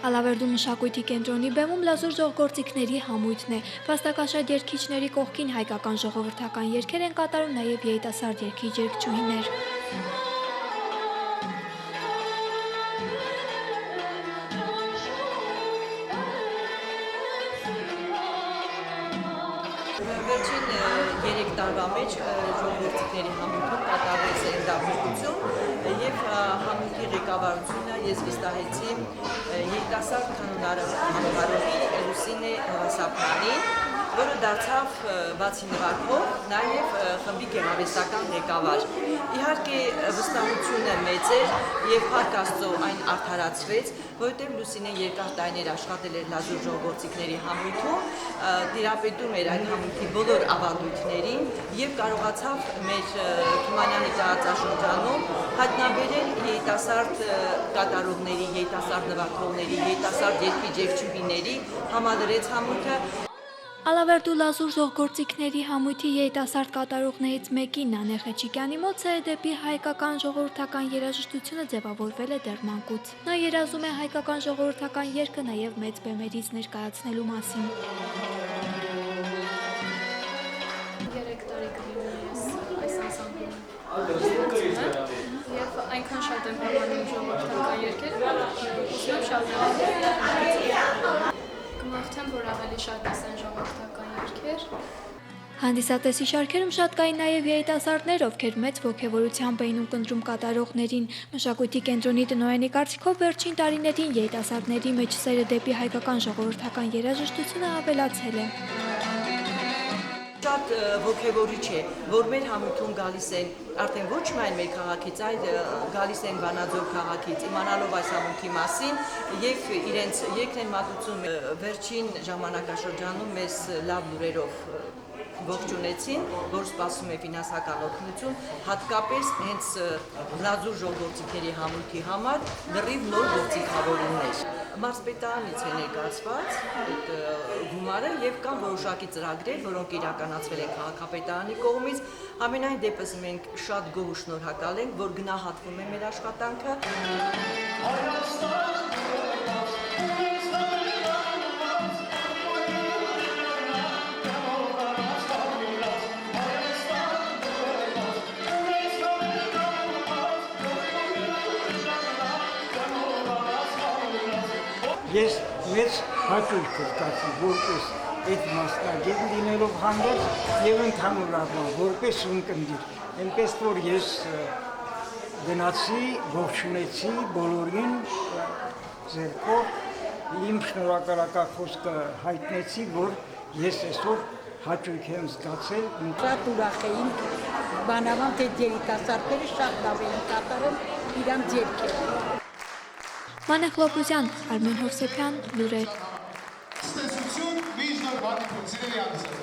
Ալավերդու մշակույթի կենտրոնի բեմում լազուր ժողգործիքների համույթն է։ Վաստակաշատ երգիչների կողքին հայկական ժողովրդական երգեր են կատարում նաև երիտասարդ երգիչ-երգչուհիներ։ Վերջին 3 տարվա մեջ ժողովրդիկների համույթում կատարվեց ընդդիմություն եւ համույթի ղեկավարությունը ես վստահեցի երիտասարդ կանոնարարի Լուսինե Նովասապյանին, որը դարձավ բացի նվագող նաև խմբի գեղարվեստական ղեկավար։ Իհարկե վստահությունը մեծ էր եւ փառք Աստծո այն արդարացվեց, որովհետեւ Լուսինեն երկար տարիներ աշխատել էր լազուր ժողովրդիկների համույթում, տիրապետում էր այդ համույթի բոլոր ավանդույթներին եւ կարողացավ մեր Թումանյանի տարածաշրջանում հայտնաբերել երիտասարդ կատարողների, երիտասարդ նվագողների, երիտասարդ երգիչ-երգչուհիների համադրեց համույթը։ Ալավերդու լազուր ժողգործիքների համույթի երիտասարդ կատարողներից մեկին Նանե Խեչիկյանի մոտ սերը դեպի հայկական ժողովրդական երաժշտությունը ձևավորվել է դեռ մանկուց։ Նա երազում է հայկական ժողովրդական երգը նաև մեծ բեմերից ներկայացնելու մասին։ 3 տարի կլինի ես այս անսամբլում եւ այնքան շատ եմ հավանում ժողովրդական երգեր, ուզում եմ շատ կմաղթեմ, որ ավելի շատ ասեն ժողովրդական երգեր։ Հանդիսատեսի շարքերում շատ կային նաև երիտասարդներ, ովքեր մեծ ոգևորությամբ էին ունկնդրում կատարողներին։ Մշակույթի կենտրոնի տնօրենի կարծիքով վերջին տարիներին երիտասարդների մեջ սերը դեպի հայկական ժողովրդական երաժշտությունը ավելացել է։ Շատ ոգևորիչ է, որ մեր համույթում գալիս են արդեն ոչ միայն մեր քաղաքից, այլ գալիս են Վանաձոր քաղաքից, իմանալով այս համույթի մասին եւ իրենց երգն են մատուցում։ Վերջին ժամանակաշրջանում մեզ լավ լուրերով ողջունեցին, որ սպասում է ֆինանսական օգնություն, հատկապես հենց լազուր ժողովրդիկների համույթի համար լրիվ նոր գործիքավորումներ։ Մարզպետարանից է ներկայացված այդ գումարը եւ կան որոշակի ծրագրեր, որոնք իրականացվել են քաղաքապետարանի կողմից։ Ամենայն դեպս մենք շատ գոհ ու շնորհակալ ենք, որ գնահատվում է մեր աշխատանքը։ Ես մեծ հաճույք կստացի որպես այդ մասնագետ լինելով հանդերձ եւ ընդհանուր առմամբ որպես ունկնդիր։ Այնպես որ ես գնացի, ողջունեցի բոլորին ձեռքով իմ շնորհակալական խոսքը հայտնեցի, որ ես այսօր հաճույք եմ զգացել։ Շատ ուրախ էինք, բանավանդ այդ երիտասարդները շատ լավ էին կատարում իրանց երգերը։ Մանե Խլոպուզյան, Արմեն Հովսեփյան, լուրեր։ Ստեցություն, մի ժնոր բանի փորձիրելի անգզել։